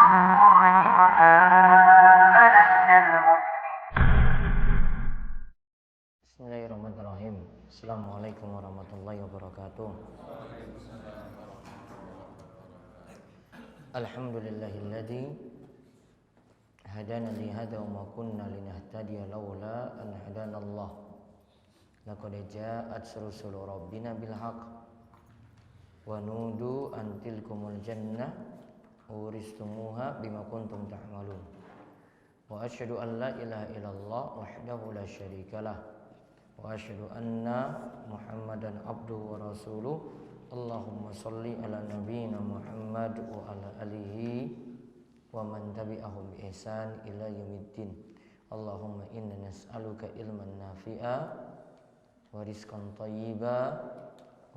Bismillahirrahmanirrahim. Assalamualaikum warahmatullahi wabarakatuh. Alhamdulillahilladzi hadana li hadza wa ma kunna linahtadiya laula an hadanallah. Laqad ja'at rusulu rabbina bil haqq wa nudu an tilkumul jannah uristumuha bima kuntum ta'malun. Wa asyhadu an la ilaha illallah wahdahu la syarikalah wa asyhadu anna Muhammadan abduhu wa rasuluh. Allahumma shalli ala nabiyyina Muhammad wa ala alihi wa man tabi'ahum bi ihsan ila yaumiddin. Allahumma inna nas'aluka ilman nafi'a wa rizqan thayyiba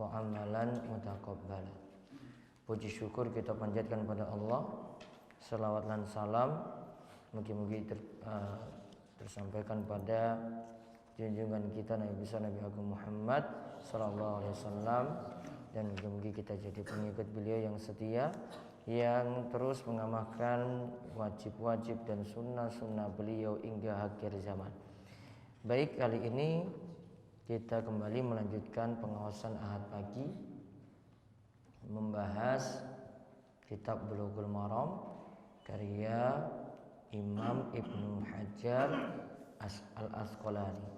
wa amalan mutaqabbala. Puji syukur kita panjatkan pada Allah. Selawat dan salam mugi-mugi tersampaikan pada junjungan kita Nabi besar Nabi Agung Muhammad sallallahu alaihi wasallam, dan mugi-mugi kita jadi pengikut beliau yang setia, yang terus mengamalkan wajib-wajib dan sunnah-sunnah beliau hingga akhir zaman. Baik, kali ini kita kembali melanjutkan pengawasan Ahad pagi, membahas kitab Bulughul Maram karya Imam Ibnu Hajar Al-Asqalani.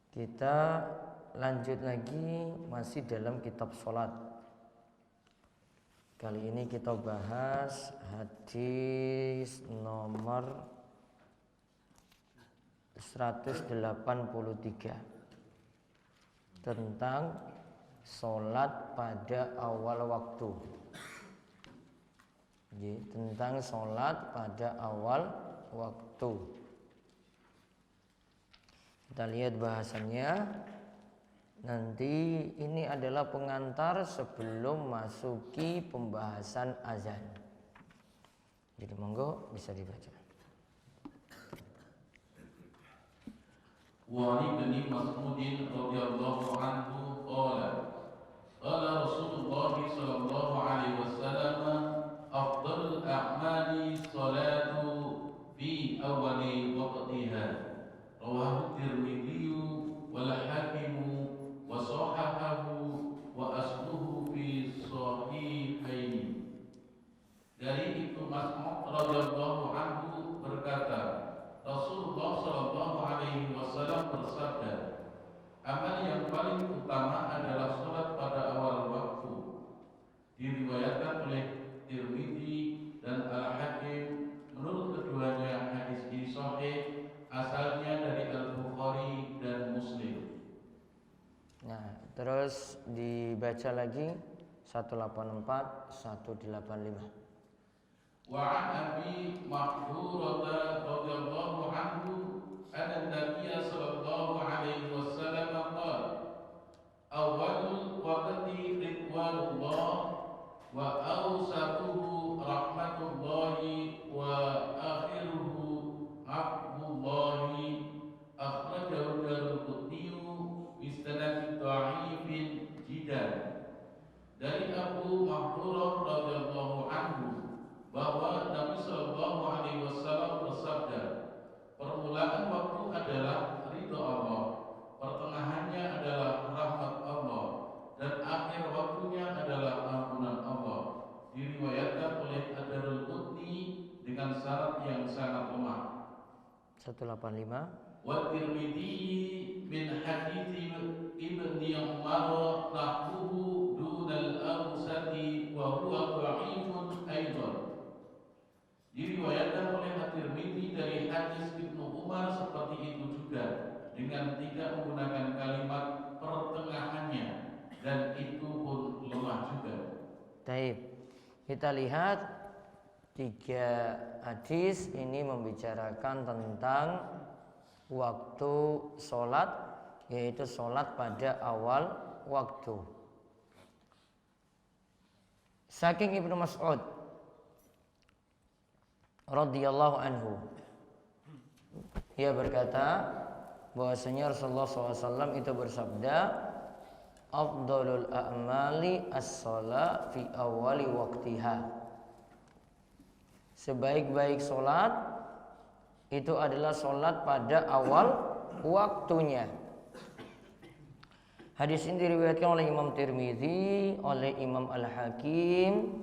Kita lanjut lagi masih dalam kitab sholat. Kali ini kita bahas hadis nomor 183 tentang sholat pada awal waktu. Tentang sholat pada awal waktu. Kita lihat bahasannya. Nanti ini adalah pengantar sebelum masuki pembahasan azan. Jadi monggo bisa dibaca. Wa ibni Mas'ud radhiyallahu anhu qala qala Rasulullah sallallahu alaihi wasallam afdalul a'mali salatu fi awwali waqtiha rawahu Tirmidzi wal Hakim wa sahahahu wa asluhu fi sahihaini. Dari Ibnu Mas'ud radhiyallahu anhu berkata, Rasulullah sallallahu alaihi wasallam bersabda, amal yang paling utama adalah salat pada awal waktu. Diriwayatkan oleh Tirmidzi dan Al-Hakim. Menurut keduanya hadis ini sahih, asalnya dari Al-Bukhari dan Muslim. Nah, terus dibaca lagi 184 185. وعن أبي محذورة رضي الله عنه أن النبي صلى الله عليه وسلم قال أول الوقت رضوان الله وأوسطه رحمة الله وآخره عفو الله أخرجه الدارقطني بسند ضعيف جدا. Dari Abu Mahdzurah radhiyallahu anhu bahwa Nabi Shallallahu Alaihi Wasallam bersabda, permulaan waktu adalah ridho Allah, pertengahannya adalah rahmat Allah, dan akhir waktunya adalah ampunan Allah. Diriwayatkan oleh Ad-Darqutni dengan syarat yang sangat lemah. 185. Wa Tirmidzi min hadits Ibni Umar nahwuhu dunal awsati wa huwa dha'ifun aidan. Diriwayatkan oleh At-Tirmidzi dari hadis Ibnu Umar seperti itu juga, dengan tidak menggunakan kalimat pertengahannya, dan itu pun lemah juga. Baik, kita lihat 3 hadis ini membicarakan tentang waktu sholat, yaitu sholat pada awal waktu. Saking Ibnu Mas'ud radhiyallahu anhu, ia berkata bahwasanya Rasulullah SAW itu bersabda, afdalul a'mali as-shalah fi awali waqtiha. Sebaik-baik sholat itu adalah sholat pada awal waktunya. Hadis ini diriwayatkan oleh Imam Tirmidzi, oleh Imam Al-Hakim,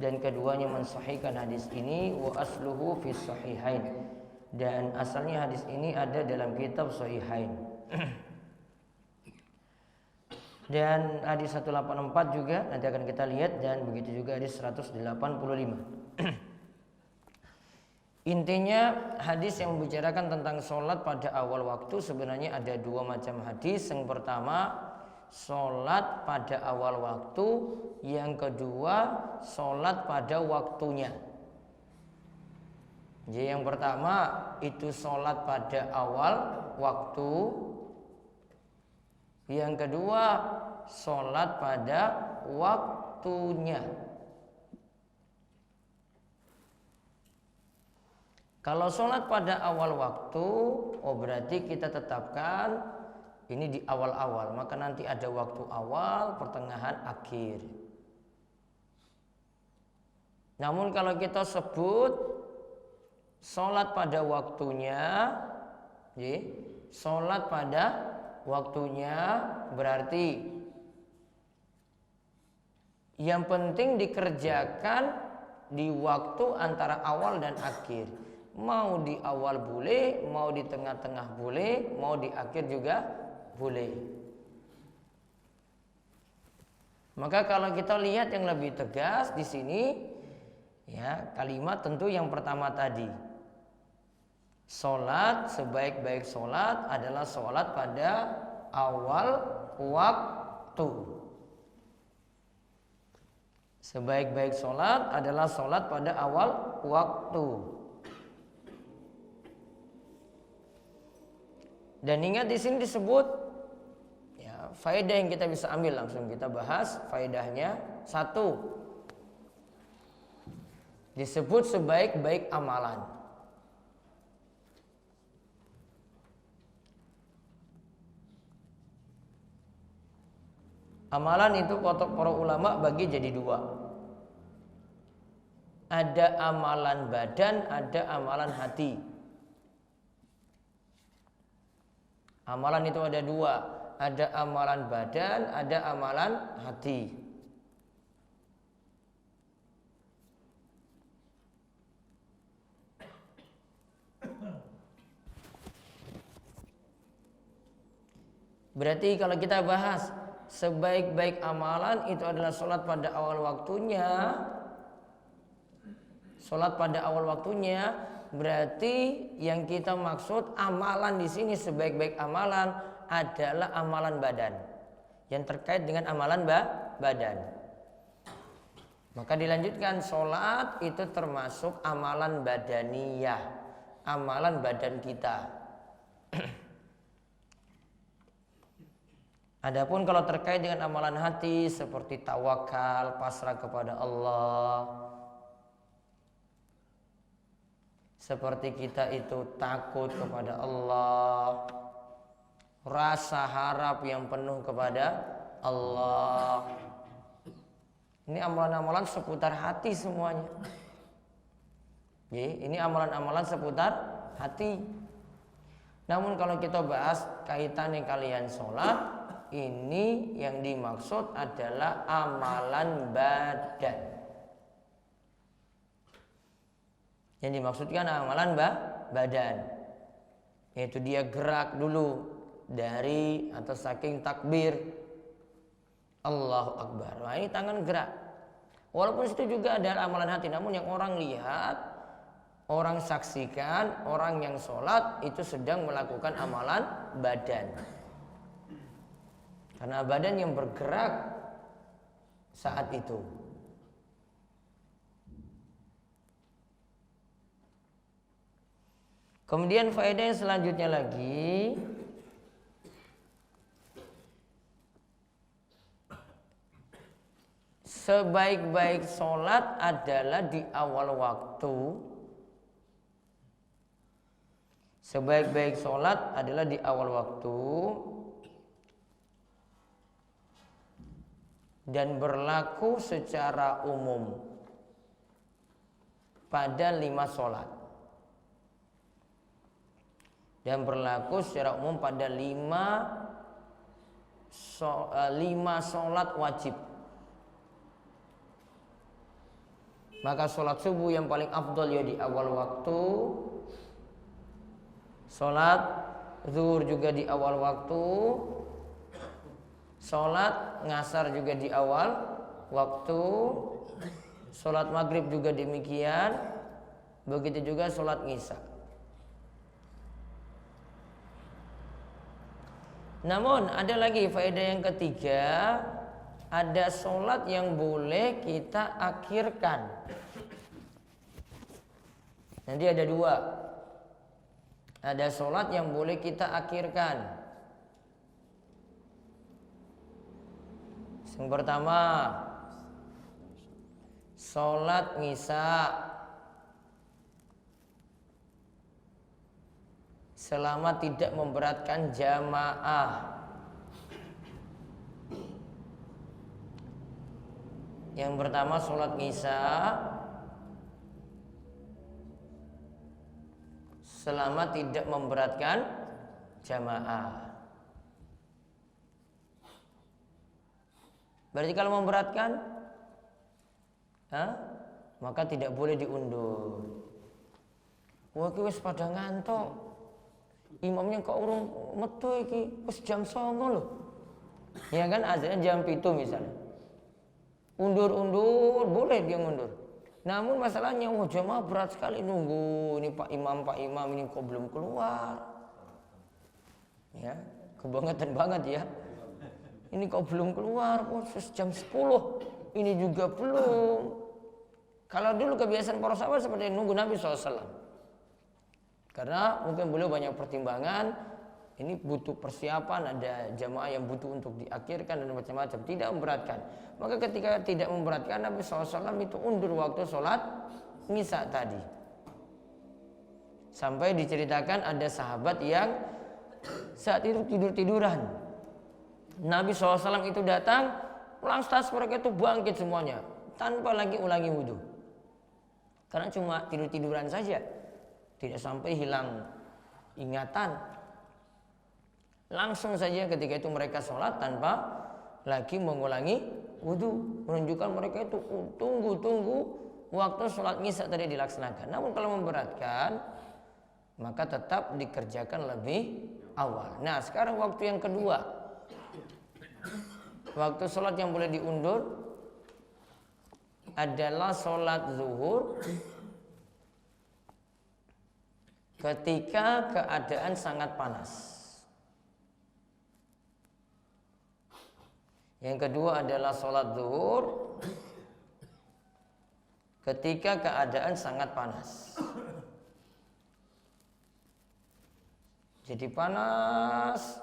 dan keduanya mensahihkan hadis ini. Wa asluhu fi sahihain, dan asalnya hadis ini ada dalam kitab Sahihain. Dan hadis 184 juga nanti akan kita lihat, dan begitu juga hadis 185. Intinya hadis yang membicarakan tentang sholat pada awal waktu sebenarnya ada dua macam hadis. Yang pertama sholat pada awal waktu, yang kedua sholat pada waktunya. Jadi yang pertama itu sholat pada awal waktu, yang kedua sholat pada waktunya. Kalau sholat pada awal waktu, berarti kita tetapkan ini di awal-awal. Maka nanti ada waktu awal, pertengahan, akhir. Namun kalau kita sebut sholat pada waktunya, sholat pada waktunya berarti yang penting dikerjakan di waktu antara awal dan akhir. Mau di awal boleh, mau di tengah-tengah boleh, mau di akhir juga boleh. Maka kalau kita lihat yang lebih tegas di sini, ya kalimat tentu yang pertama tadi. Sholat, sebaik-baik sholat adalah sholat pada awal waktu. Sebaik-baik sholat adalah sholat pada awal waktu. Dan ingat di sini disebut, ya, faedah yang kita bisa ambil, langsung kita bahas faedahnya. Satu, disebut sebaik-baik amalan. Amalan itu kata para ulama bagi jadi dua. Ada amalan badan, ada amalan hati. Amalan itu ada dua, ada amalan badan, ada amalan hati. Berarti kalau kita bahas sebaik-baik amalan itu adalah sholat pada awal waktunya. Sholat pada awal waktunya berarti yang kita maksud amalan di sini sebaik-baik amalan adalah amalan badan, yang terkait dengan amalan badan. Maka dilanjutkan, sholat itu termasuk amalan badaniyah, amalan badan kita. Adapun kalau terkait dengan amalan hati seperti tawakal, pasrah kepada Allah, seperti kita itu takut kepada Allah, rasa harap yang penuh kepada Allah. Ini amalan-amalan seputar hati semuanya. Ini amalan-amalan seputar hati. Namun kalau kita bahas kaitannya kalian sholat, ini yang dimaksud adalah amalan badan. Yang dimaksudkan amalan badan, yaitu dia gerak dulu dari atau saking takbir Allahu Akbar. Nah, ini tangan gerak. Walaupun itu juga adalah amalan hati, namun yang orang lihat, orang saksikan, orang yang sholat itu sedang melakukan amalan badan. Karena badan yang bergerak saat itu. Kemudian faedah yang selanjutnya lagi, sebaik-baik sholat adalah di awal waktu. Sebaik-baik sholat adalah di awal waktu dan berlaku secara umum. pada 5 sholat. Dan berlaku secara umum pada 5 sholat wajib. Maka sholat subuh yang paling afdol ya di awal waktu, sholat zuhur juga di awal waktu, sholat ngasar juga di awal waktu, sholat maghrib juga demikian, begitu juga sholat isya. Namun ada lagi faedah yang ketiga, ada sholat yang boleh kita akhirkan. Nanti ada 2. Ada sholat yang boleh kita akhirkan. Yang pertama, sholat isya selama tidak memberatkan jamaah. Yang pertama sholat isya selama tidak memberatkan jamaah. Berarti kalau memberatkan, maka tidak boleh diundur. Wah, iki wis pada ngantuk. Imamnya kok urung metu iki, wis jam 09.00 lho. Ya kan azannya jam 7 misalnya. Undur-undur, boleh dia mundur. Namun masalahnya, jamaah berat sekali nunggu. Ini Pak Imam ini kok belum keluar. Ya, kebangetan banget ya. Ini kok belum keluar, jam 10. Ini juga belum. Kalau dulu kebiasaan para sahabat seperti nunggu Nabi SAW. Karena mungkin beliau banyak pertimbangan, ini butuh persiapan, ada jamaah yang butuh untuk diakhirkan dan macam-macam, tidak memberatkan. Maka ketika tidak memberatkan, Nabi SAW itu undur waktu sholat isya tadi. Sampai diceritakan ada sahabat yang saat itu tidur-tiduran. Nabi SAW itu datang, langsung mereka itu bangkit semuanya, tanpa lagi ulangi wudhu. Karena cuma tidur-tiduran saja. Tidak sampai hilang ingatan. Langsung saja ketika itu mereka sholat tanpa lagi mengulangi wudhu. Menunjukkan mereka itu tunggu waktu sholat isya tadi dilaksanakan. Namun kalau memberatkan, maka tetap dikerjakan lebih awal. Nah sekarang waktu yang kedua, waktu sholat yang boleh diundur adalah sholat zuhur ketika keadaan sangat panas. Yang kedua adalah sholat zuhur ketika keadaan sangat panas. Jadi panas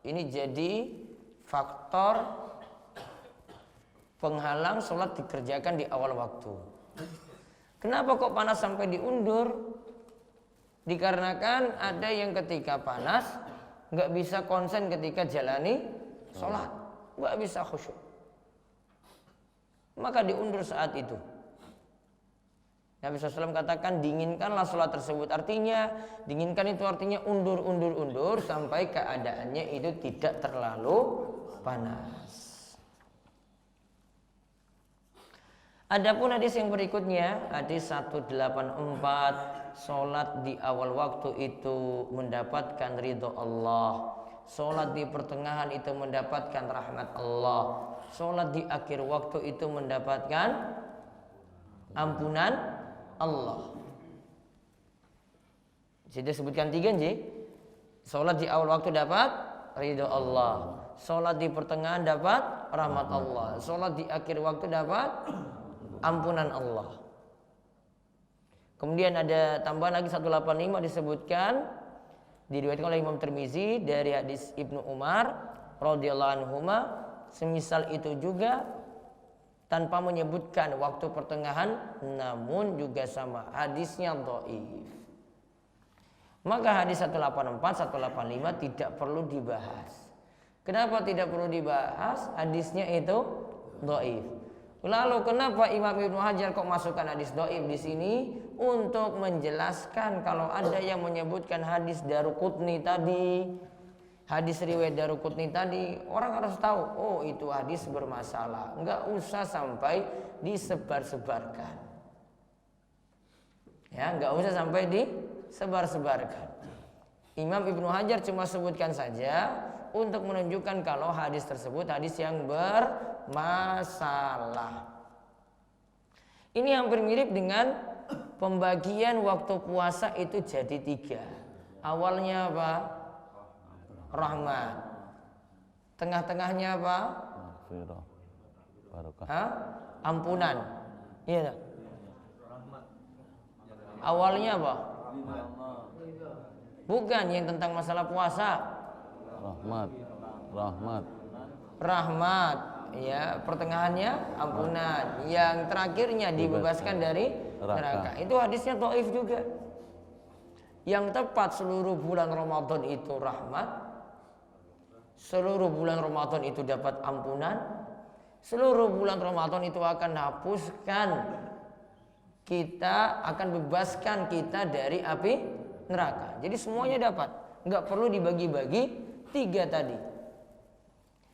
ini jadi faktor penghalang sholat dikerjakan di awal waktu. Kenapa kok panas sampai diundur? Dikarenakan ada yang ketika panas nggak bisa konsen ketika jalani sholat, nggak bisa khusyuk, maka diundur saat itu. Nabi SAW katakan dinginkanlah sholat tersebut. Artinya dinginkan itu artinya undur sampai keadaannya itu tidak terlalu panas. Adapun hadis yang berikutnya, hadis 184, sholat di awal waktu itu mendapatkan ridho Allah, sholat di pertengahan itu mendapatkan rahmat Allah, sholat di akhir waktu itu mendapatkan ampunan Allah. Jadi sebutkan 3 nggih. Sholat di awal waktu dapat ridho Allah, sholat di pertengahan dapat rahmat Allah, sholat di akhir waktu dapat ampunan Allah. Kemudian ada tambahan lagi 185 disebutkan diriwayatkan oleh Imam Tirmizi dari hadis Ibnu Umar radhiyallahu anhuma, semisal itu juga tanpa menyebutkan waktu pertengahan, namun juga sama hadisnya dhaif. Maka hadis 184, 185 tidak perlu dibahas. Kenapa tidak perlu dibahas? Hadisnya itu dhaif. Lalu kenapa Imam Ibnu Hajar kok masukkan hadis dhaif di sini? Untuk menjelaskan kalau ada yang menyebutkan hadis Daruqutni tadi, hadis riwayat Daruqutni tadi, orang harus tahu, oh itu hadis bermasalah. Enggak usah sampai disebar-sebarkan. Ya, enggak usah sampai disebar-sebarkan. Imam Ibnu Hajar cuma sebutkan saja untuk menunjukkan kalau hadis tersebut hadis yang bermasalah. Ini hampir mirip dengan pembagian waktu puasa itu jadi 3. Awalnya apa? Rahmat. Tengah-tengahnya apa? Ampunan. Iya. Awalnya apa? Bukan yang tentang masalah puasa. Rahmat, ya, pertengahannya ampunan, yang terakhirnya dibebaskan dari neraka. Itu hadisnya dhaif juga. Yang tepat seluruh bulan Ramadan itu rahmat, seluruh bulan Ramadan itu dapat ampunan, seluruh bulan Ramadan itu akan hapuskan kita, akan bebaskan kita dari api neraka. Jadi semuanya dapat, nggak perlu dibagi-bagi 3 tadi.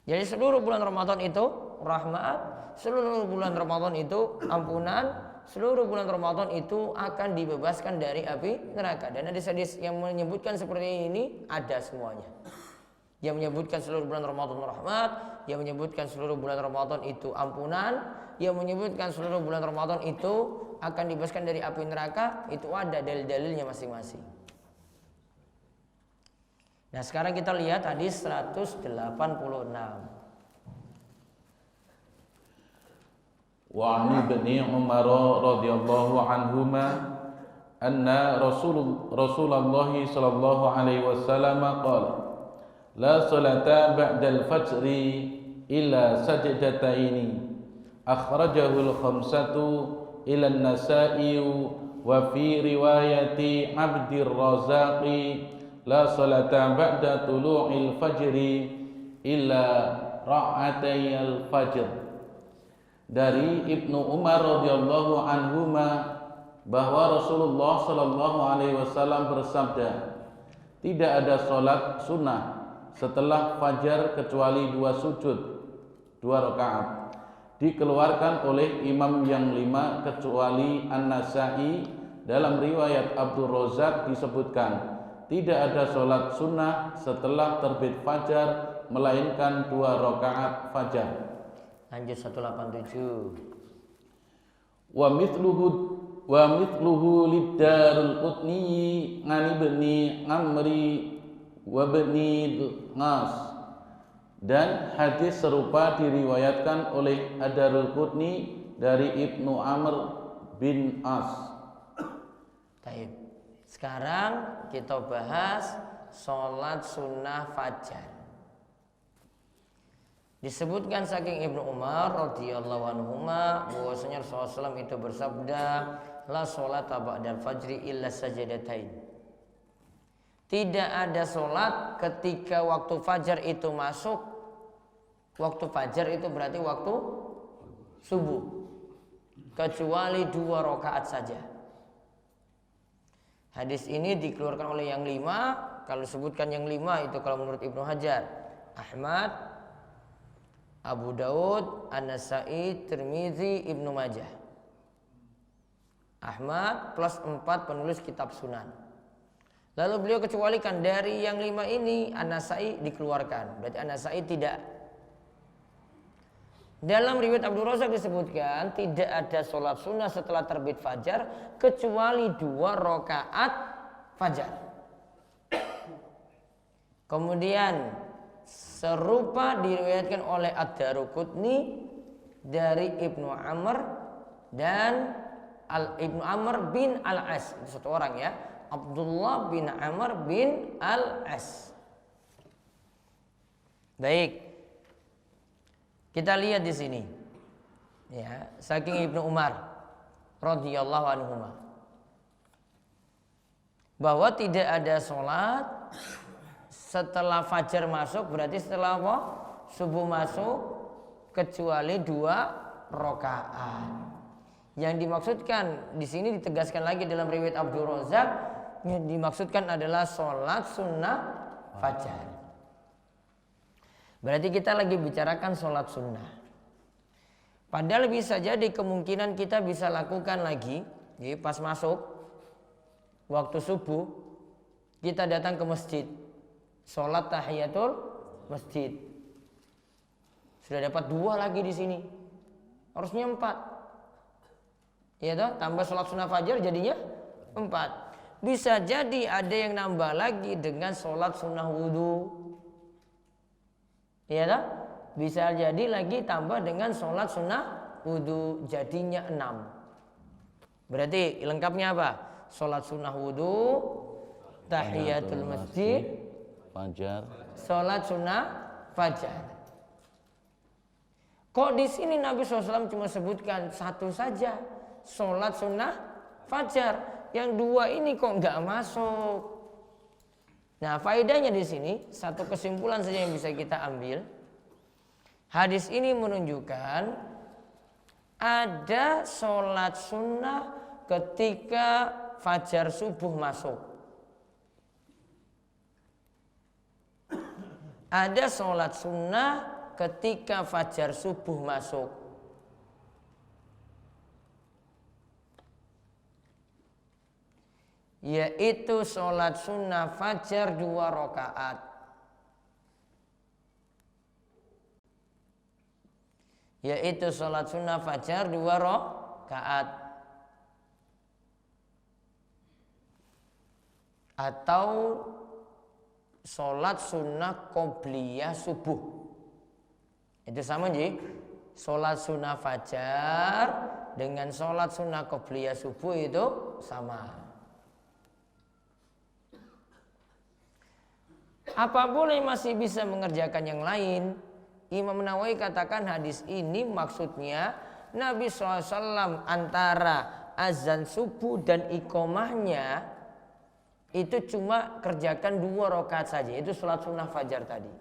Jadi seluruh bulan Ramadan itu rahmat, seluruh bulan Ramadan itu ampunan, seluruh bulan Ramadan itu akan dibebaskan dari api neraka. Dan hadis-hadis yang menyebutkan seperti ini ada semuanya. Yang menyebutkan seluruh bulan Ramadan rahmat, yang menyebutkan seluruh bulan Ramadan itu ampunan, yang menyebutkan seluruh bulan Ramadan itu akan dibebaskan dari api neraka, itu ada dalil-dalilnya masing-masing. Nah, sekarang kita lihat hadis 186. Wa 'an Ibni Umar radhiyallahu anhuma anna Rasulullah sallallahu alaihi wasallam qala la salata ba'da al-fajr illa sajdataini akhrajahu al-khamsatu ila an-Nasa'i wa fi riwayati Abdir Razzaqi la salata ba'da tulu'il fajri illa ra'atayil fajr. Dari Ibnu Umar radhiyallahu anhuma bahwa Rasulullah sallallahu alaihi wasallam bersabda, tidak ada salat sunnah setelah fajar kecuali 2 sujud, 2 rakaat. Dikeluarkan oleh imam yang 5 kecuali An-Nasa'i. Dalam riwayat Abdur Razzaq disebutkan tidak ada sholat sunnah setelah terbit fajar melainkan 2 rakaat fajar. Lanjut 187. Wa mithluhu lidarul qutni ngani bni Amri wa bni Nas. Dan hadis serupa diriwayatkan oleh Ad-Darul Qutni dari Ibnu Amr bin As. Baik. Sekarang kita bahas sholat sunnah fajar. Disebutkan saking Ibnu Umar radhiyallahu anhuma bahwasanya Rasulullah SAW itu bersabda, la sholata ba'dal fajri illa sajadatain. Tidak ada sholat ketika waktu fajar itu masuk. Waktu fajar itu berarti waktu subuh, kecuali 2 rakaat saja. Hadis ini dikeluarkan oleh yang 5. Kalau disebutkan yang 5 itu kalau menurut Ibnu Hajar, Ahmad, Abu Daud, An-Nasa'i, Tirmizi, Ibnu Majah. Ahmad plus 4 penulis kitab Sunan. Lalu beliau kecualikan dari yang 5 ini An-Nasa'i dikeluarkan. Berarti An-Nasa'i tidak. Dalam riwayat Abdul Razak disebutkan tidak ada sholat sunnah setelah terbit fajar kecuali 2 rakaat fajar. Kemudian serupa diriwayatkan oleh Ad-Daruqutni dari Ibnu Amr dan Ibnu Amr bin Al-As. Itu 1 orang ya, Abdullah bin Amr bin Al-As. Baik. Kita lihat di sini, ya, saking Ibnu Umar radhiyallahu anhuma bahwa tidak ada sholat setelah fajar masuk, berarti setelah apa? Subuh masuk, kecuali 2 rakaat. Yang dimaksudkan di sini ditegaskan lagi dalam riwayat Abdul Razak, yang dimaksudkan adalah sholat sunnah fajar. Berarti kita lagi bicarakan sholat sunnah. Padahal bisa jadi kemungkinan kita bisa lakukan lagi, jadi pas masuk waktu subuh kita datang ke masjid, sholat tahiyatul masjid. Sudah dapat 2 lagi di sini, harusnya 4. Ya toh, tambah sholat sunnah fajar jadinya 4. Bisa jadi ada yang nambah lagi dengan sholat sunnah wudhu. Ya toh, bisa jadi lagi tambah dengan sholat sunnah wudhu, jadinya 6. Berarti lengkapnya apa? Sholat sunnah wudhu, tahiyatul masjid, fajar, sholat sunnah fajar. Kok di sini Nabi SAW cuma sebutkan 1 saja, sholat sunnah fajar, yang 2 ini kok nggak masuk? Nah, faedahnya di sini satu kesimpulan saja yang bisa kita ambil. Hadis ini menunjukkan ada sholat sunnah ketika fajar subuh masuk. Ada sholat sunnah ketika fajar subuh masuk. Yaitu sholat sunnah fajar 2 rakaat. Yaitu sholat sunnah fajar 2 rakaat. Atau sholat sunnah qobliyah subuh. Itu sama ji. Sholat sunnah fajar dengan sholat sunnah qobliyah subuh itu sama. Apa boleh masih bisa mengerjakan yang lain? Imam Nawawi katakan hadis ini maksudnya Nabi SAW antara azan subuh dan iqomahnya itu cuma kerjakan 2 rakaat saja. Itu sholat sunnah fajar tadi.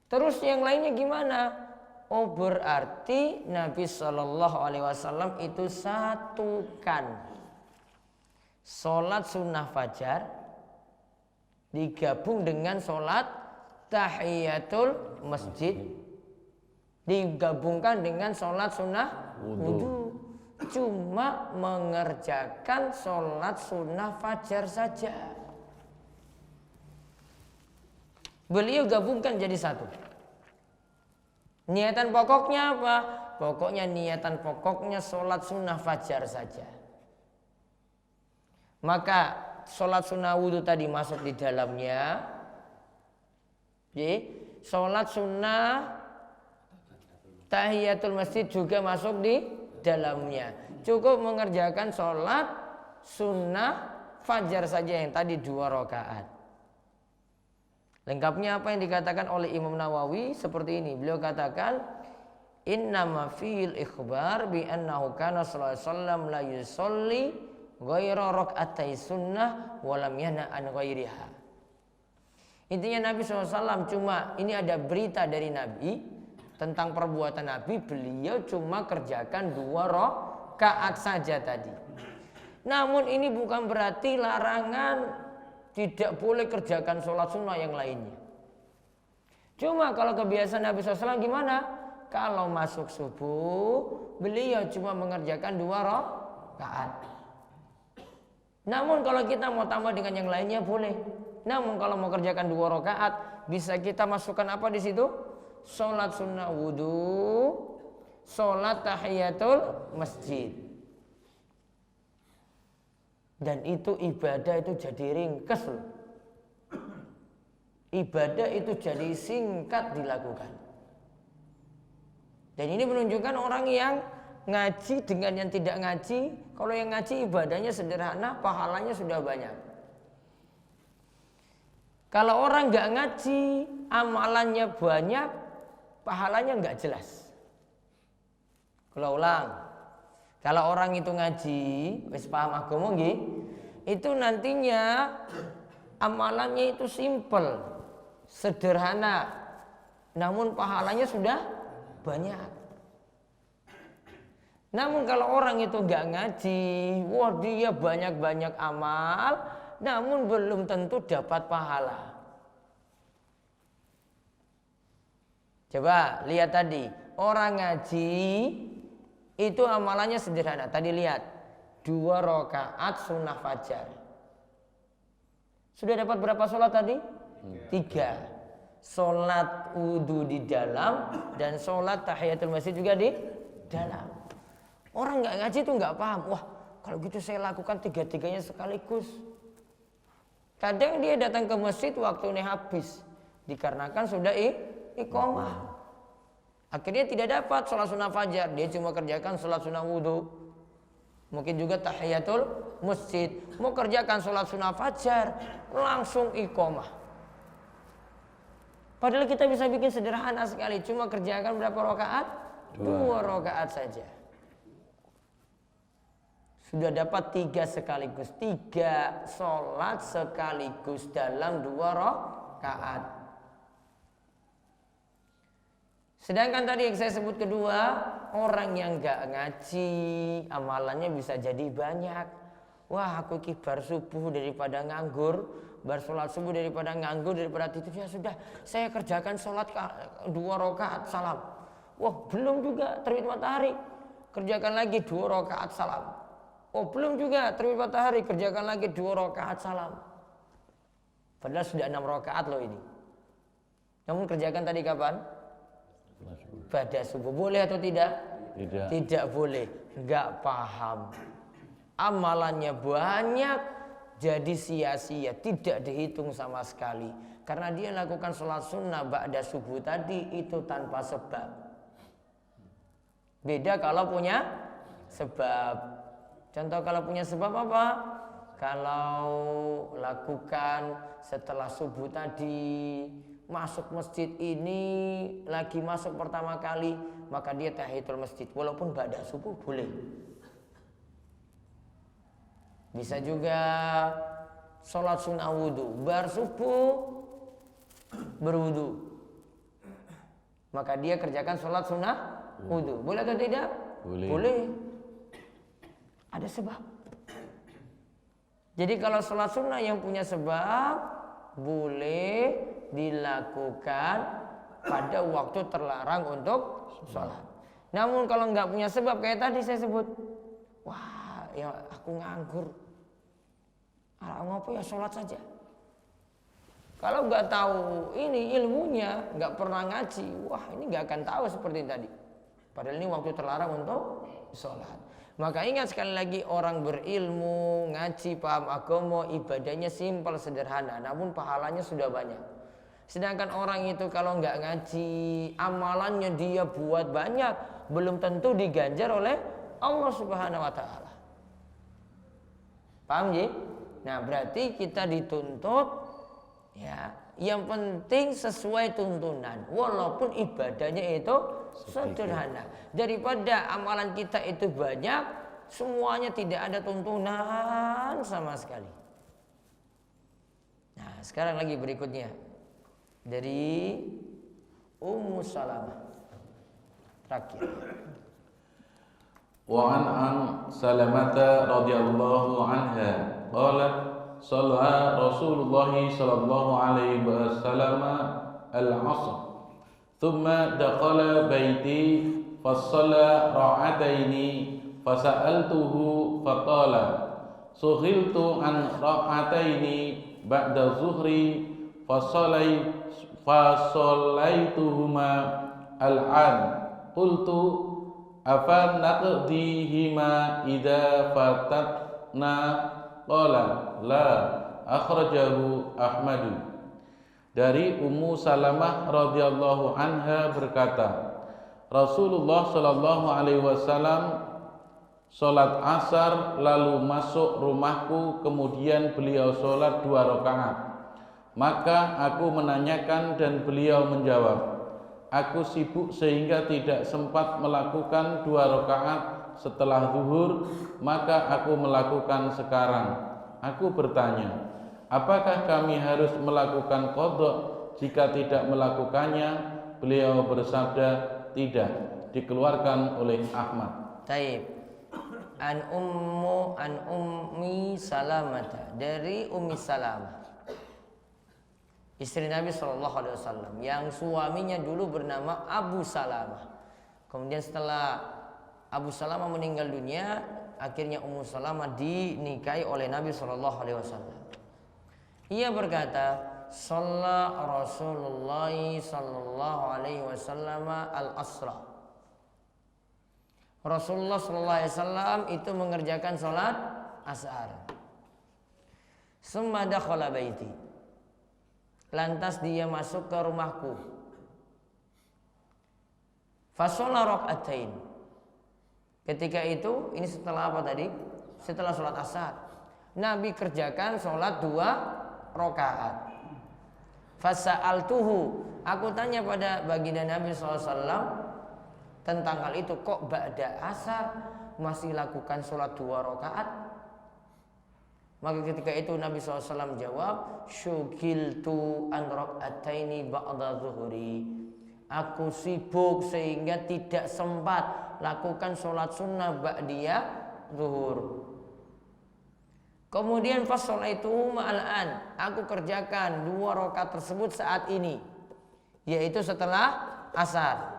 Terus yang lainnya gimana? Oh, berarti Nabi SAW itu satukan sholat sunnah fajar digabung dengan sholat tahiyatul masjid, digabungkan dengan sholat sunnah wudhu. Cuma mengerjakan sholat sunnah fajar saja. Beliau gabungkan jadi satu. Niatan pokoknya apa? Pokoknya niatan pokoknya sholat sunnah fajar saja. Maka sholat sunnah wudhu tadi masuk di dalamnya. Jadi, sholat sunnah tahiyatul masjid juga masuk di dalamnya. Cukup mengerjakan sholat sunnah fajar saja yang tadi 2 rakaat. Lengkapnya apa yang dikatakan oleh Imam Nawawi seperti ini. Beliau katakan, innama fil ikhbar bi annahu kana sallallahu alaihi wasallam la yusolli ghaira rak'atai sunnah wa lam yanha an ghairiha. Intinya Nabi SAW cuma, ini ada berita dari Nabi tentang perbuatan Nabi, beliau cuma kerjakan 2 rakaat saja tadi. Namun ini bukan berarti larangan tidak boleh kerjakan sholat sunnah yang lainnya. Cuma kalau kebiasaan Nabi SAW gimana? Kalau masuk subuh, beliau cuma mengerjakan 2 rakaat. Namun kalau kita mau tambah dengan yang lainnya boleh. Namun kalau mau kerjakan 2 rakaat, bisa kita masukkan apa di situ? Sholat sunnah wudhu, sholat tahiyatul masjid. Dan itu ibadah itu jadi ringkas loh. Ibadah itu jadi singkat dilakukan. Dan ini menunjukkan orang yang ngaji dengan yang tidak ngaji. Kalau yang ngaji ibadahnya sederhana, pahalanya sudah banyak. Kalau orang nggak ngaji, amalannya banyak, pahalanya nggak jelas. Kalau ulang, kalau orang itu ngaji, wis paham agama nggih, itu nantinya amalannya itu simple, sederhana, namun pahalanya sudah banyak. Namun kalau orang itu nggak ngaji, wah dia banyak-banyak amal, namun belum tentu dapat pahala. Coba lihat tadi, orang ngaji itu amalannya sederhana. Tadi lihat, 2 rakaat sunnah fajar. Sudah dapat berapa sholat tadi? 3. Sholat wudu di dalam dan sholat tahiyatul masjid juga di dalam. Orang nggak ngaji itu nggak paham. Wah, kalau gitu saya lakukan 3-tiganya sekaligus. Kadang dia datang ke masjid waktunya habis, dikarenakan sudah iqamah. Akhirnya tidak dapat sholat sunnah fajar. Dia cuma kerjakan sholat sunnah wudu. Mungkin juga tahiyatul masjid. Mau kerjakan sholat sunnah fajar, langsung iqamah. Padahal kita bisa bikin sederhana sekali. Cuma kerjakan berapa rakaat? 2 rakaat saja. Sudah dapat 3 sekaligus. 3 sholat sekaligus dalam 2 rakaat. Sedangkan tadi yang saya sebut kedua, orang yang gak ngaji, amalannya bisa jadi banyak. Wah, aku kibar subuh daripada nganggur, bar sholat subuh daripada nganggur, daripada tidur, ya sudah, saya kerjakan sholat 2 rakaat salam. Wah, belum juga terbit matahari, kerjakan lagi 2 rakaat salam. Oh, belum juga terbit matahari, kerjakan lagi 2 rakaat salam. Padahal sudah 6 rakaat loh ini. Namun kerjakan tadi kapan? Pada subuh. Boleh atau tidak? Tidak boleh. Enggak paham. Amalannya banyak, jadi sia-sia, tidak dihitung sama sekali. Karena dia lakukan sholat sunnah ba'da subuh tadi itu tanpa sebab. Beda kalau punya sebab. Contoh kalau punya sebab apa? Kalau lakukan setelah subuh tadi, masuk masjid ini, lagi masuk pertama kali, maka dia tahiyatul masjid. Walaupun ba'da subuh boleh. Bisa juga sholat sunnah wudu, bar subuh berwudu, maka dia kerjakan sholat sunnah wudu. Boleh atau tidak? Boleh. Ada sebab. Jadi kalau sholat sunnah yang punya sebab, boleh dilakukan pada waktu terlarang untuk sholat. Namun kalau nggak punya sebab kayak tadi saya sebut, wah ya aku nganggur, ngapa ya sholat saja. Kalau nggak tahu ini ilmunya, nggak pernah ngaji, wah ini nggak akan tahu seperti tadi. Padahal ini waktu terlarang untuk sholat. Maka ingat sekali lagi, orang berilmu, ngaji, paham agama, ibadahnya simpel, sederhana, namun pahalanya sudah banyak. Sedangkan orang itu kalau nggak ngaji, amalannya dia buat banyak, belum tentu diganjar oleh Allah Subhanahu wa Ta'ala. Paham ya? Nah, berarti kita dituntut, ya, yang penting sesuai tuntunan, walaupun ibadahnya itu sederhana. Daripada amalan kita itu banyak, semuanya tidak ada tuntunan sama sekali. Nah, sekarang lagi berikutnya dari Ummu Salamah terakhir. Wa an Salamata radhiyallahu anha qalat shalla Rasulullah sallallahu alaihi wasallam al-'asr thumma dakhala baiti fasalla ra'ataini fasa'altuhu faqala sughiltu an ra'ataini ba'da zuhri fasallaituhuma al-'an qultu afa naqdihima idza fatatna qala la akhrajahu Ahmadu. Dari Ummu Salamah radhiyallahu anha berkata, Rasulullah sallallahu alaihi wasallam salat asar lalu masuk rumahku, kemudian beliau salat 2 rakaat. Maka aku menanyakan dan beliau menjawab, aku sibuk sehingga tidak sempat melakukan 2 rakaat setelah zuhur, maka aku melakukan sekarang. Aku bertanya, apakah kami harus melakukan qadha jika tidak melakukannya? Beliau bersabda, Tidak, dikeluarkan oleh Ahmad. Taib. An Ummi Salamah, dari Ummi Salamah, istri Nabi SAW, yang suaminya dulu bernama Abu Salamah. Kemudian setelah Abu Salamah meninggal dunia, akhirnya Ummu Salamah dinikahi oleh Nabi SAW. Ia berkata, "Shalla Rasulullah sallallahu alaihi wasallam al-asra." Rasulullah sallallahu alaihi wasallam itu mengerjakan salat asar. Summa dakhala baiti. Lantas dia masuk ke rumahku. Fa shalla rak'atain. Ketika itu, ini setelah apa tadi? Setelah salat asar. Nabi kerjakan salat 2 rakaat. Fasa'altuhu, aku tanya pada baginda Nabi SAW tentang hal itu, kok ba'da asar masih lakukan sholat 2 rakaat? Maka ketika itu Nabi SAW jawab, syugiltu an rak'ataini ba'da zuhuri. Aku sibuk sehingga tidak sempat lakukan sholat sunnah ba'diyah zuhur. Kemudian pas sholat itu ma'al'an, aku kerjakan 2 rakaat tersebut saat ini, yaitu setelah asar.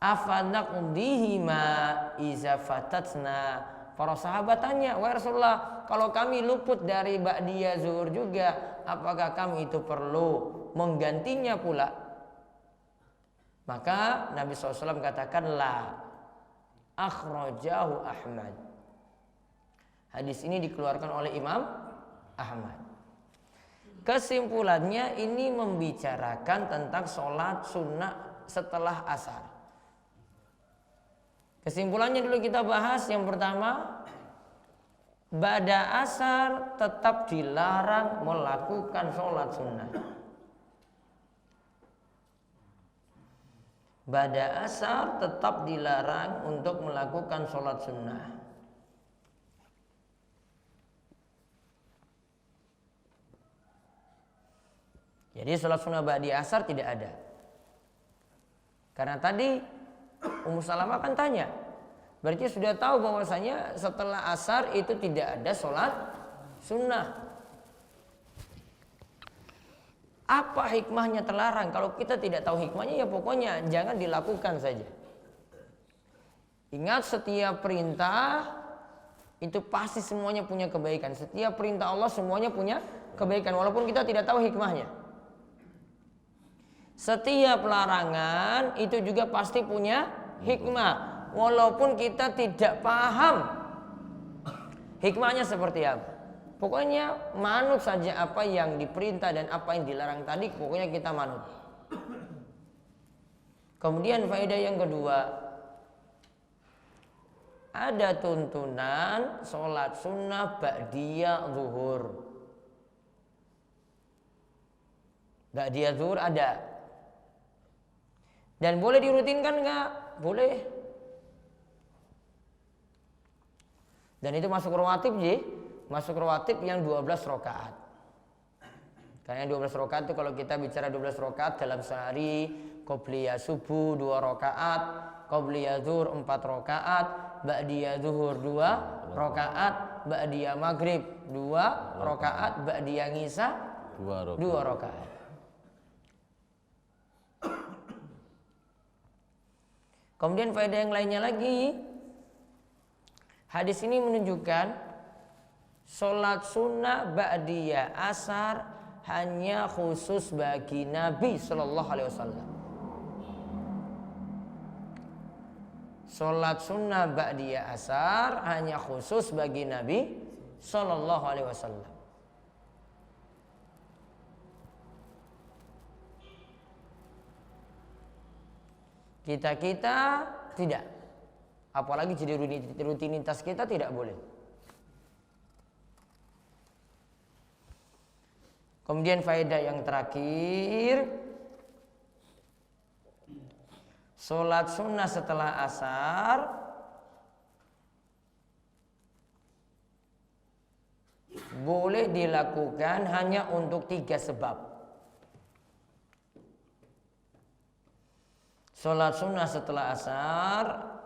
Afanaqdihima iza fatatna. Para sahabat tanya, wahai Rasulullah, kalau kami luput dari ba'diyah zuhur juga, apakah kami itu perlu menggantinya pula? Maka Nabi SAW katakan, la. Akhrajahu Ahmad. Hadis ini dikeluarkan oleh Imam Ahmad. Kesimpulannya ini membicarakan tentang sholat sunnah setelah asar. Kesimpulannya dulu kita bahas. Yang pertama, ba'da asar tetap dilarang melakukan sholat sunnah. Ba'da asar tetap dilarang untuk melakukan sholat sunnah. Jadi sholat sunnah ba'da asar tidak ada. Karena tadi Ummu Salamah kan tanya, berarti sudah tahu bahwasanya setelah asar itu tidak ada sholat sunnah. Apa hikmahnya terlarang? Kalau kita tidak tahu hikmahnya, ya pokoknya jangan dilakukan saja. Ingat, setiap perintah itu pasti semuanya punya kebaikan. Setiap perintah Allah semuanya punya kebaikan, walaupun kita tidak tahu hikmahnya. Setiap larangan itu juga pasti punya hikmah, walaupun kita tidak paham hikmahnya seperti apa. Pokoknya manut saja apa yang diperintah dan apa yang dilarang tadi, pokoknya kita manut. Kemudian faedah yang kedua, ada tuntunan sholat sunnah ba'diyah zuhur. Ba'diyah zuhur ada. Dan boleh dirutinkan enggak? Boleh. Dan itu masuk rawatib, masuk rawatib yang 12 rakaat. Karena 12 rakaat itu kalau kita bicara 12 rakaat dalam sehari, qobliyah subuh 2 rakaat, qobliyah zuhur 4 rakaat, ba'diyah zuhur 2 rakaat, ba'diyah maghrib 2 rakaat, ba'diyah ngisya 2 rakaat. Kemudian faedah yang lainnya lagi, hadis ini menunjukkan sholat sunnah ba'diyah asar hanya khusus bagi Nabi Sallallahu Alaihi Wasallam. Sholat sunnah ba'diyah asar hanya khusus bagi Nabi Sallallahu Alaihi Wasallam. Kita tidak, apalagi jadi rutinitas kita tidak boleh. Kemudian faedah yang terakhir, sholat sunnah setelah asar boleh dilakukan hanya untuk 3 sebab. Sholat sunnah setelah asar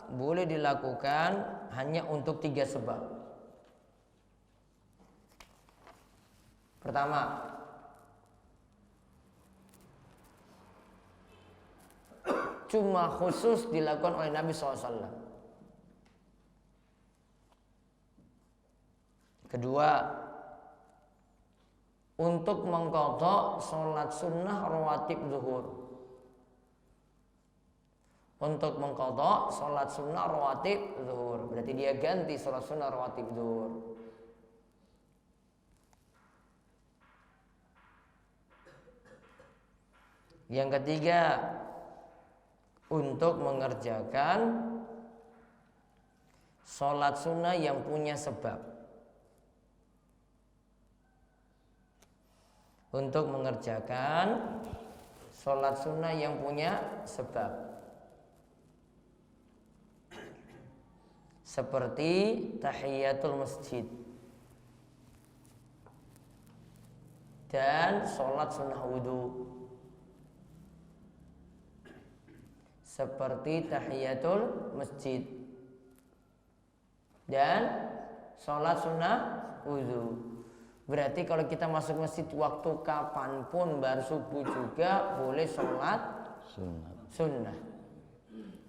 boleh dilakukan hanya untuk 3 sebab. Pertama, cuma khusus dilakukan oleh Nabi SAW. Kedua, untuk mengqadha sholat sunnah rawatib zuhur. Untuk mengqadha sholat sunnah rawatib zuhur, berarti dia ganti sholat sunnah rawatib zuhur. Yang ketiga, untuk mengerjakan sholat sunnah yang punya sebab. Untuk mengerjakan sholat sunnah yang punya sebab. Seperti tahiyatul masjid dan sholat sunnah wudhu. Seperti tahiyatul masjid dan sholat sunnah wudhu. Berarti kalau kita masuk masjid waktu kapanpun, baru subuh juga boleh sholat sunnah.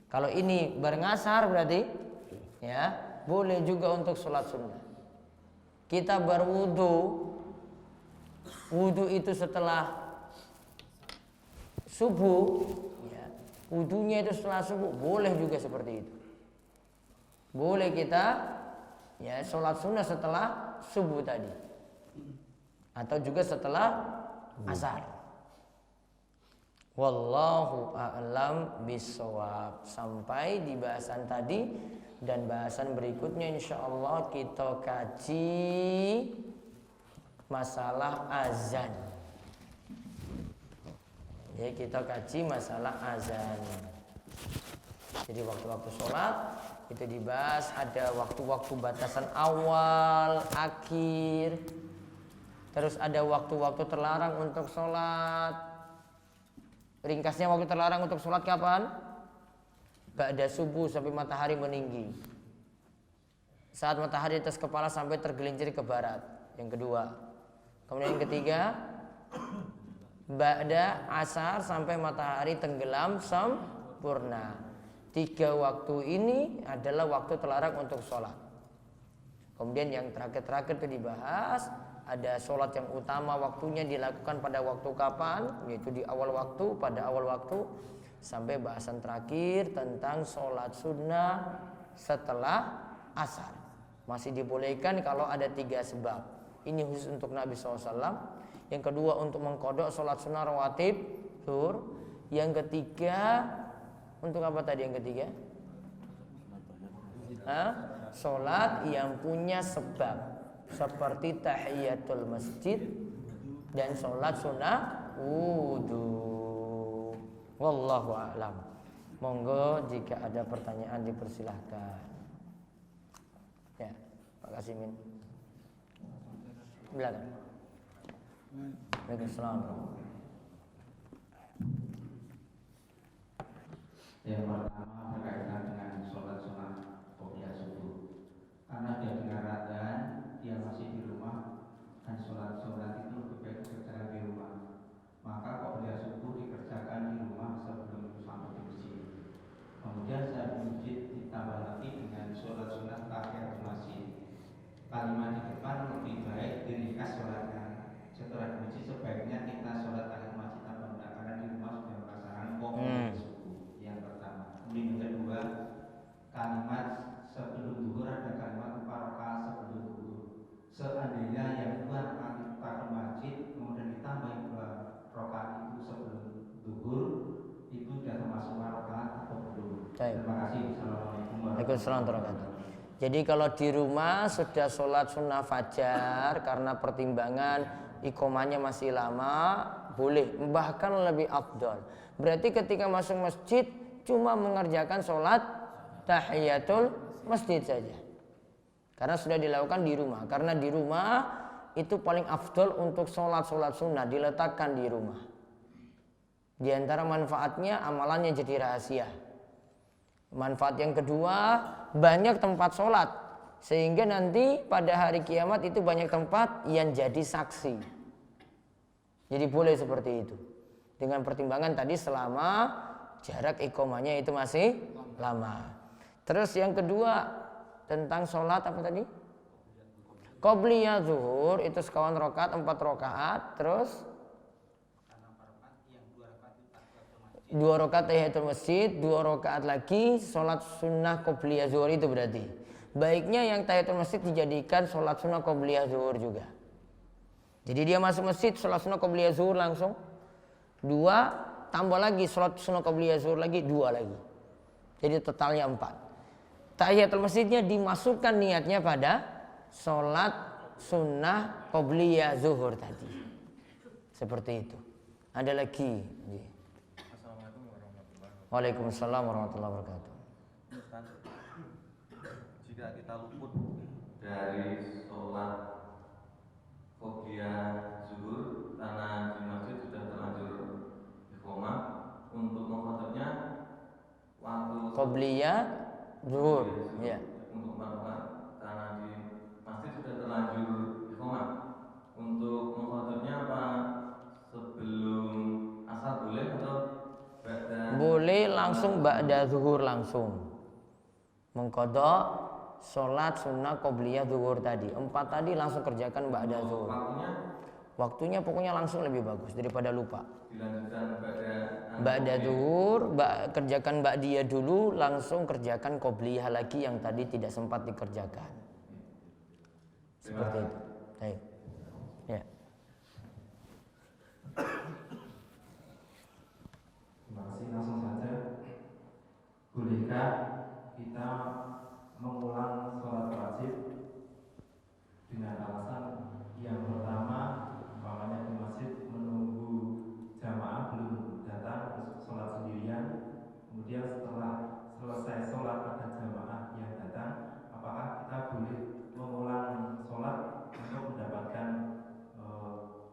Kalau ini bareng asar berarti ya boleh juga untuk sholat sunnah. Kita berwudu, wudu itu setelah subuh, ya, wudunya itu setelah subuh boleh juga seperti itu. Boleh kita ya sholat sunnah setelah subuh tadi, atau juga setelah asar. Wallahu a'lam bishawab. Sampai di bahasan tadi. Dan bahasan berikutnya insyaallah kita kaji masalah azan. Ya, kita kaji masalah azan. Jadi waktu-waktu sholat itu dibahas, ada waktu-waktu batasan awal, akhir. Terus ada waktu-waktu terlarang untuk sholat. Ringkasnya waktu terlarang untuk sholat kapan? Ba'da subuh sampai matahari meninggi. Saat matahari atas kepala sampai tergelincir ke barat. Yang kedua. Kemudian yang ketiga, ba'da asar sampai matahari tenggelam sempurna. 3 waktu ini adalah waktu terlarang untuk sholat. Kemudian yang terakhir-terakhir itu dibahas, ada sholat yang utama waktunya dilakukan pada waktu kapan, yaitu di awal waktu, pada awal waktu. Sampai bahasan terakhir tentang sholat sunnah setelah asar. Masih dibolehkan kalau ada 3 sebab. Ini khusus untuk Nabi SAW. Yang kedua untuk mengqadha sholat sunnah rawatib zuhur. Yang ketiga untuk apa tadi yang ketiga? Sholat yang punya sebab, seperti tahiyatul masjid dan sholat sunnah wudhu. Wallahu a'lam. Monggo jika ada pertanyaan dipersilahkan. Ya, Pak Kasimin. Silakan. Waalaikumsalam. Yang pertama berkaitan dengan sholat sunnah qobliyah subuh. Karena dia dengar adzan, dia masih di rumah, dan sholat itu lebih baik dikerjakan di rumah. Maka qobliyah subuh dikerjakan di rumah sebelum sampai di masjid. Kemudian saya di masjid ditambah lagi dengan sholat sunnah tahiyatul masjid. Kalimat di depan lebih baik diringkas sholatnya. Setelah di masjid sebaiknya kita sholat tahiyatul masjid apa enggak, karena di rumah sudah melaksanakan qobliyah subuh. Yang pertama. Kemudian yang kedua, kalimat sebelum zuhur ada kalimat 4 rakaat sebelum zuhur. Seandainya yang 2 rakaat itu tahiyatul masjid kemudian ditambah 2 rakaat itu sebelum zuhur, itu sudah termasuk 4 rakaat atau belum? Terima kasih. Assalamualaikum warahmatullahi wabarakatuh. Jadi kalau di rumah sudah sholat sunnah fajar karena pertimbangan iqomahnya masih lama, boleh, bahkan lebih afdol. Berarti ketika masuk masjid cuma mengerjakan sholat tahiyatul masjid saja, karena sudah dilakukan di rumah. Karena di rumah itu paling afdol untuk sholat sunnah diletakkan di rumah. Di antara manfaatnya amalannya jadi rahasia. Manfaat yang kedua, banyak tempat sholat. Sehingga nanti pada hari kiamat itu banyak tempat yang jadi saksi. Jadi boleh seperti itu. Dengan pertimbangan tadi selama jarak iqomahnya itu masih lama. Terus yang kedua tentang sholat apa tadi? Qobliyah zuhur itu sekawan rakaat 4 rakaat. Terus 2 rakaat tahiyatul masjid, 2 rakaat lagi sholat sunnah qobliyah zuhur itu berarti. Baiknya yang tahiyatul masjid dijadikan sholat sunnah qobliyah zuhur juga. Jadi dia masuk masjid sholat sunnah qobliyah zuhur langsung 2, tambah lagi sholat sunnah qobliyah zuhur lagi 2 lagi. Jadi totalnya 4. Tahiyatul masjidnya dimasukkan niatnya pada sholat sunnah qobliyah zuhur tadi. Seperti itu. Ada lagi. Waalaikumsalam warahmatullahi wabarakatuh. Jika kita luput dari sholat qobliyah zuhur karena di masjid sudah terlanjur iqomah, untuk mengkhodamnya waktu Qobliyah zuhur, ya. Untuk melakukan karena di masjid sudah terlanjur iqomah, untuk mengkhodamnya apa sebelum asar boleh atau boleh langsung ba'da zuhur langsung mengqadha sholat sunnah qobliyah zuhur tadi 4 tadi langsung kerjakan ba'da zuhur. Waktunya pokoknya langsung lebih bagus daripada lupa. Dilanjutkan ba'da zuhur, kerjakan ba'diyah dulu, langsung kerjakan qobliyah lagi yang tadi tidak sempat dikerjakan. Seperti itu. Baik. Ya. Langsung saja. Bolehkah kita mengulang sholat wajib dengan alasan yang pertama, umpamanya di masjid menunggu jamaah belum datang terus sholat sendirian, kemudian setelah selesai sholat ada jamaah yang datang, apakah kita boleh mengulang sholat untuk mendapatkan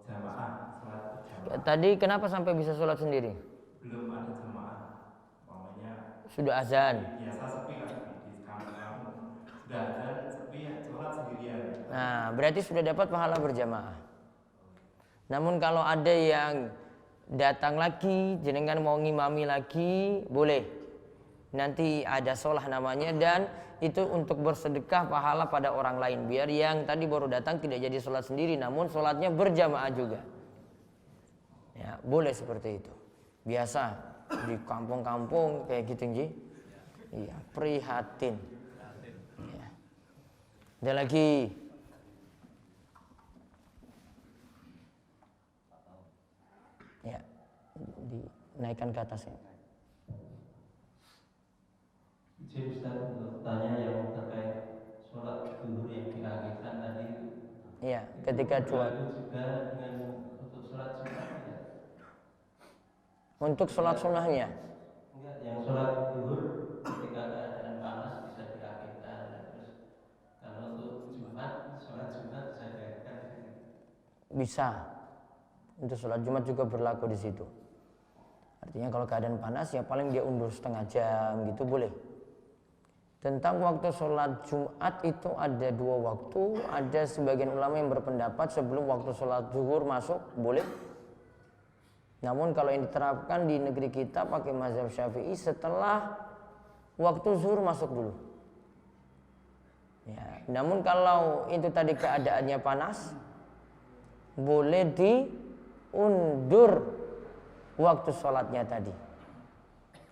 jamaah sholat berjamaah? Tadi kenapa sampai bisa sholat sendiri? Belum ada jamaah, umpamanya sudah azan. Biasa sepi kan di kampung, sudah azan sepi ya sholat sendirian. Nah, berarti sudah dapat pahala berjamaah. Namun kalau ada yang datang lagi, jenengan mau ngimami lagi, boleh. Nanti ada sholah namanya dan itu untuk bersedekah pahala pada orang lain. Biar yang tadi baru datang tidak jadi sholat sendiri, namun sholatnya berjamaah juga. Ya, boleh seperti itu. Biasa di kampung-kampung kayak gitu nggih. Iya, prihatin. Ya. Ada lagi. Ya, dinaikkan ke atas ya. Jadi Ustaz untuk tanya yang terkait sholat zuhur yang diakhirkan tadi. Iya, ketika cuaca. Juga dengan untuk sholat sunnah ya. Untuk sholat sunnahnya? Enggak, yang sholat zuhur ketika keadaan panas bisa diakhirkan. Terus kalau untuk Jumat, sholat Jumat bisa diakhirkan. Bisa. Untuk sholat Jumat juga berlaku di situ. Artinya kalau keadaan panas ya paling dia undur setengah jam gitu boleh. Tentang waktu sholat Jumat itu ada 2 waktu. Ada sebagian ulama yang berpendapat sebelum waktu sholat zuhur masuk boleh. Namun kalau yang diterapkan di negeri kita pakai mazhab Syafi'i setelah waktu zuhur masuk dulu. Ya, namun kalau itu tadi keadaannya panas, boleh diundur waktu sholatnya tadi.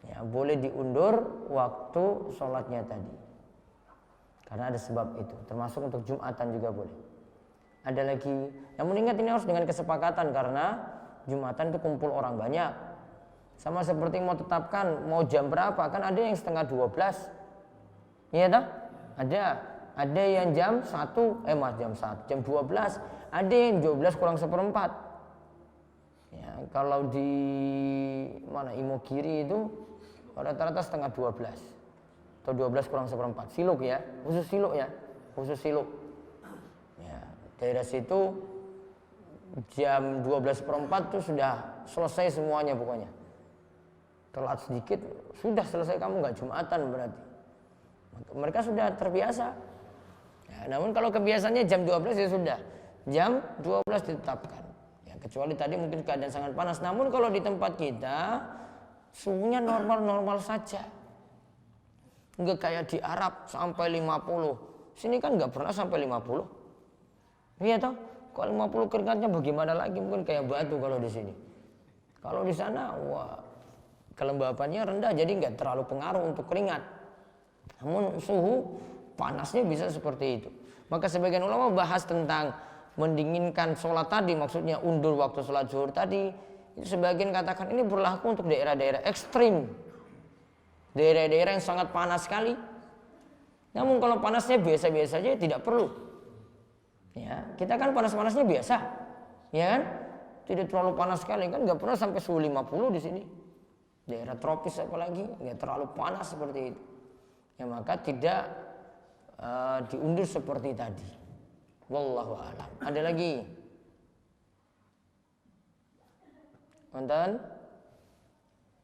Ya, boleh diundur waktu sholatnya tadi. Karena ada sebab itu. Termasuk untuk Jumatan juga boleh. Ada lagi. Namun ingat ini harus dengan kesepakatan karena Jumatan itu kumpul orang banyak. Sama seperti mau tetapkan mau jam berapa, kan ada yang setengah 12. Iya tak? Ada yang jam 1, jam 12. Ada yang 12 kurang 1/4. Ya, kalau di mana Imogiri itu rata-rata setengah 12 atau 12 kurang 1/4. Siluk ya, khusus siluk ya, khusus siluk. Ya, daerah situ jam 12/4 tuh sudah selesai semuanya pokoknya. telat sedikit sudah selesai, kamu nggak Jumatan berarti. Mereka sudah terbiasa. Ya, namun kalau kebiasaannya jam 12 ya sudah, jam 12 ditetapkan. Ya, kecuali tadi mungkin keadaan sangat panas. Namun kalau di tempat kita suhunya normal-normal saja. Enggak kayak di Arab sampai 50. Sini kan nggak pernah sampai 50. Iya toh? Kalau 50 keringatnya bagaimana lagi, mungkin kayak batu kalau di sini. Kalau di sana, wah, kelembapannya rendah jadi nggak terlalu pengaruh untuk keringat. Namun suhu panasnya bisa seperti itu. Maka sebagian ulama bahas tentang mendinginkan sholat tadi, maksudnya undur waktu sholat zuhur tadi. Itu sebagian katakan ini berlaku untuk daerah-daerah ekstrim, daerah-daerah yang sangat panas sekali. Namun kalau panasnya biasa-biasa saja tidak perlu. Ya, kita kan panas-panasnya biasa, ya kan? Tidak terlalu panas sekali kan, nggak pernah sampai suhu 50 di sini. Daerah tropis apalagi nggak terlalu panas seperti itu. Ya maka tidak diundur seperti tadi. Wallahu a'lam. Ada lagi? Nonton?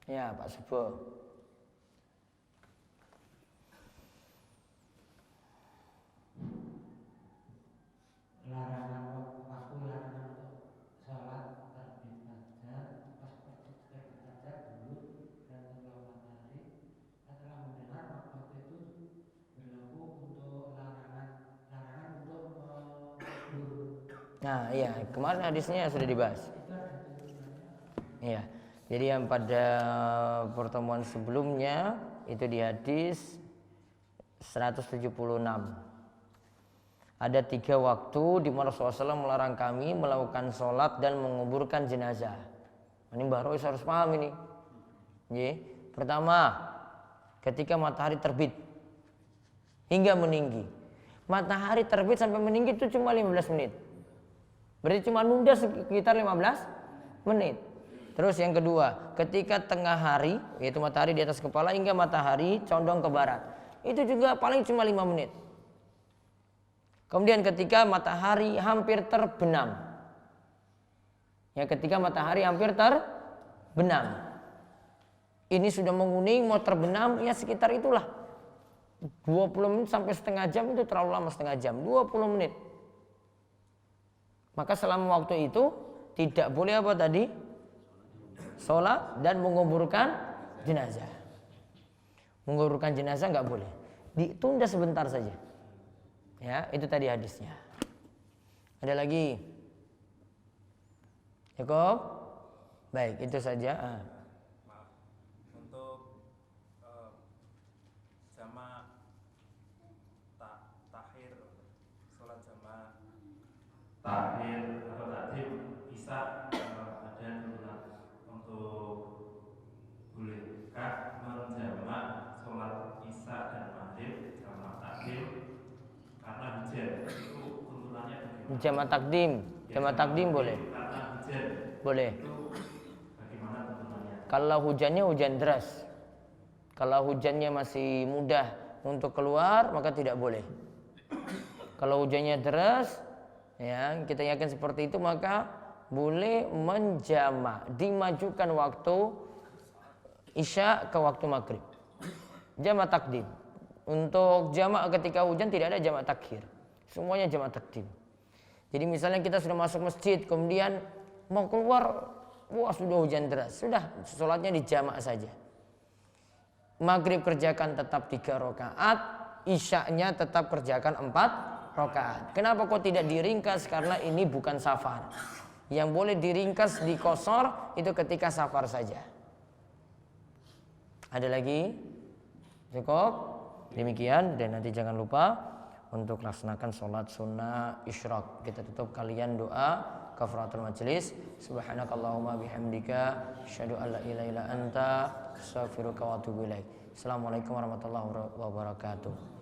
Ya Pak Subo. Larangan waktu larangan untuk sholat terbit fajar pas terbit fajar dulu dan tenggelam matahari. Setelah mendengar waktu itu berlaku untuk larangan untuk tidur. Nah iya, kemarin hadisnya sudah dibahas. Iya, jadi yang pada pertemuan sebelumnya itu di hadis 176. Ada 3 waktu di mana Rasulullah SAW melarang kami melakukan sholat dan menguburkan jenazah. Ini Mbak Rois harus paham ini. Pertama, ketika matahari terbit hingga meninggi. Matahari terbit sampai meninggi itu cuma 15 menit. Berarti cuma nunda sekitar 15 menit. Terus yang kedua, ketika tengah hari, yaitu matahari di atas kepala hingga matahari condong ke barat. Itu juga paling cuma 5 menit. Kemudian ketika matahari hampir terbenam. Ya, ketika matahari hampir terbenam. Ini sudah menguning, mau terbenam, ya sekitar itulah. 20 menit sampai setengah jam itu terlalu lama, setengah jam. 20 menit. Maka selama waktu itu tidak boleh apa tadi? Sholat dan menguburkan jenazah. Menguburkan jenazah nggak boleh. Ditunda sebentar saja. Ya, itu tadi hadisnya. Ada lagi? Cukup? Baik, itu saja. Untuk jamaah takhir, sholat jamaah takhir atau takdim bisa ada turunan untuk bolehkah menjamak sholat isya dan maghrib jamaah takdim karena hujan, itu tuntunannya bagaimana? Jamaah takdim boleh. Karena hujan. Boleh. Itu bagaimana tuntunannya? Kalau hujannya hujan deras. Kalau hujannya masih mudah untuk keluar, maka tidak boleh. Kalau hujannya deras, ya, kita yakin seperti itu, maka boleh menjamak, dimajukan waktu isya ke waktu maghrib. Jamak takdim. Untuk jamak ketika hujan tidak ada jamak takhir. Semuanya jamak takdim. Jadi misalnya kita sudah masuk masjid, kemudian mau keluar, wah sudah hujan deras, sudah sholatnya dijamak saja. Maghrib kerjakan tetap 3 rakaat, isya-nya tetap kerjakan 4 rakaat. Kenapa kok tidak diringkas? Karena ini bukan safar. Yang boleh diringkas di qashar itu ketika safar saja. Ada lagi? Cukup? Demikian, dan nanti jangan lupa untuk laksanakan sholat sunnah isyraq. Kita tutup kalian doa kafaratul majlis. Subhanakallahumma bihamdika asyhadu an la ilaha illa anta astaghfiruka wa atubu ilaik. Assalamualaikum warahmatullahi wabarakatuh.